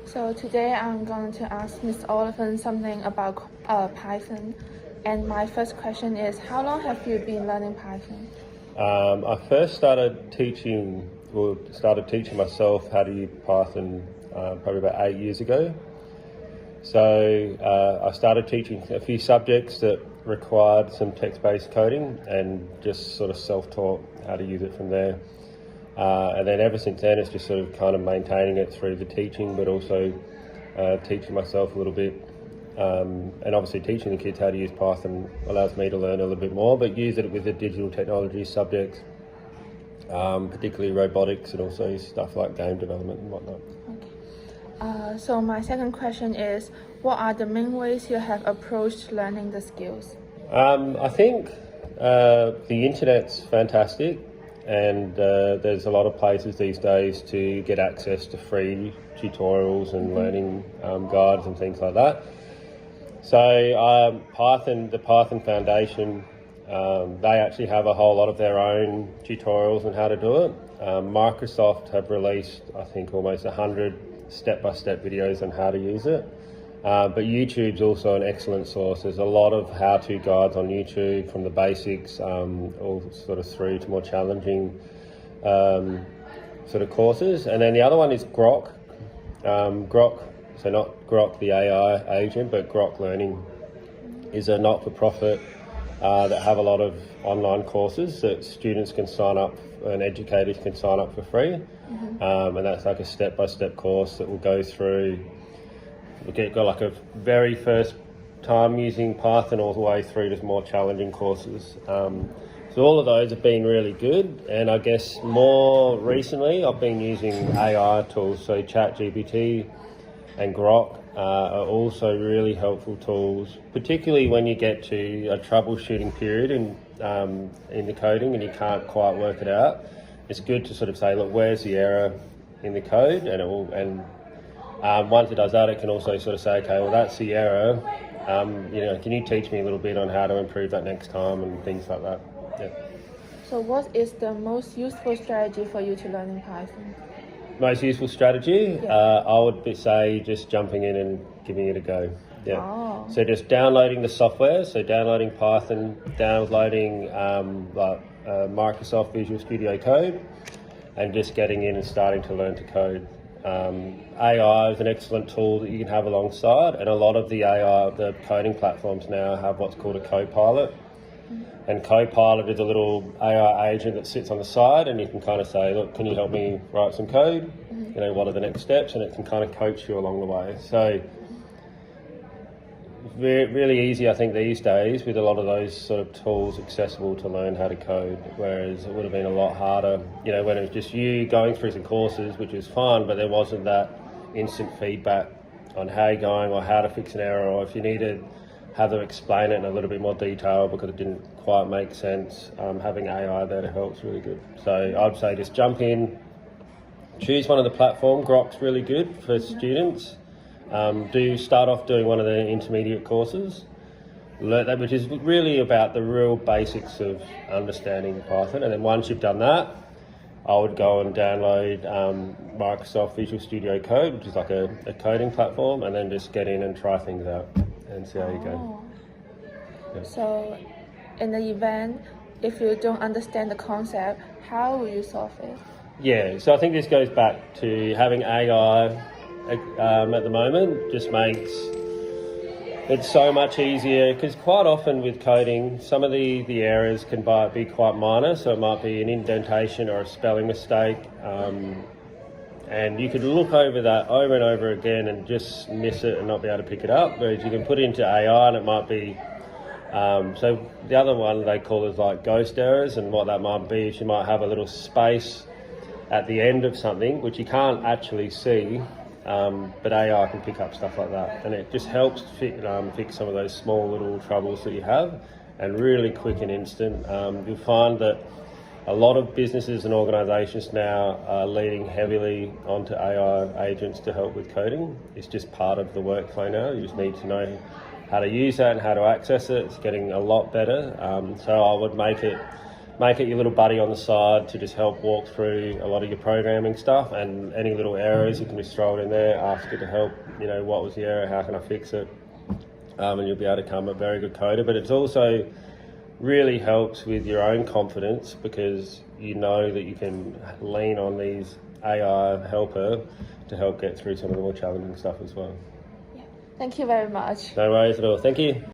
So today I'm going to ask Ms. Oliphant something about Python. And my first question is, how long have you been learning Python? I first started teaching myself how to use Python probably about 8 years ago. So I started teaching a few subjects that required some text-based coding and just sort of self-taught how to use it from there. And then ever since then, it's just sort of kind of maintaining it through the teaching, but also teaching myself a little bit. And obviously teaching the kids how to use Python allows me to learn a little bit more, but use it with the digital technology subjects, particularly robotics and also stuff like game development and whatnot. Okay. So my second question is, what are the main ways you have approached learning the skills? I think the internet's fantastic, and there's a lot of places these days to get access to free tutorials and learning guides and things like that. So the Python Foundation, they actually have a whole lot of their own tutorials on how to do it. Microsoft have released, I think, almost 100 step-by-step videos on how to use it. But YouTube's also an excellent source. There's a lot of how-to guides on YouTube, from the basics all sort of through to more challenging sort of courses. And then the other one is Grok. Grok, so not Grok the AI agent, but Grok Learning is a not-for-profit that have a lot of online courses that students can sign up and educators can sign up for free. And that's like a step-by-step course that will go through. Got like a very first time using Python all the way through to more challenging courses. So all of those have been really good, and I guess more recently I've been using AI tools, so ChatGPT and Grok are also really helpful tools, particularly when you get to a troubleshooting period in the coding and you can't quite work it out. It's good to sort of say, look, where's the error in the code, and it will, once it does that, it can also sort of say, okay, well, that's the error. Can you teach me a little bit on how to improve that next time and things like that? Yeah. So what is the most useful strategy for you to learning Python? Most useful strategy? Yeah. I would say just jumping in and giving it a go. Yeah. Oh. So just downloading the software, so downloading Python, downloading Microsoft Visual Studio Code, and just getting in and starting to learn to code. AI is an excellent tool that you can have alongside, and a lot of the coding platforms now have what's called a Copilot. And Copilot is a little AI agent that sits on the side, and you can kind of say, look, can you help me write some code? What are the next steps? And it can kind of coach you along the way. So really easy, I think, these days with a lot of those sort of tools accessible to learn how to code, whereas it would have been a lot harder, when it was just you going through some courses, which was fun, but there wasn't that instant feedback on how you're going or how to fix an error, or if you needed have them explain it in a little bit more detail because it didn't quite make sense. Having AI there to help is really good. So I'd say just jump in, choose one of the platforms. Grok's really good for students. Do start off doing one of the intermediate courses, learn that, which is really about the real basics of understanding Python. And then once you've done that, I would go and download Microsoft Visual Studio Code, which is like a coding platform, and then just get in and try things out and see how you go. Yeah. So in the event, if you don't understand the concept, how will you solve it? Yeah, so I think this goes back to having AI at the moment. Just makes it so much easier, because quite often with coding, some of the errors can be quite minor, so it might be an indentation or a spelling mistake, and you could look over that over and over again and just miss it and not be able to pick it up, whereas you can put it into AI and it might be so the other one they call is like ghost errors, and what that might be is you might have a little space at the end of something which you can't actually see, but AI can pick up stuff like that, and it just helps fix some of those small little troubles that you have, and really quick and instant. You'll find that a lot of businesses and organisations now are leaning heavily onto AI agents to help with coding. It's just part of the workflow now. You just need to know how to use that and how to access it. It's getting a lot better. So I would make it make it your little buddy on the side to just help walk through a lot of your programming stuff, and any little errors you can just throw it in there, ask it to help, what was the error, how can I fix it, and you'll be able to become a very good coder. But it's also really helps with your own confidence, because you know that you can lean on these AI helper to help get through some of the more challenging stuff as well. Thank you very much. No worries at all. Thank you.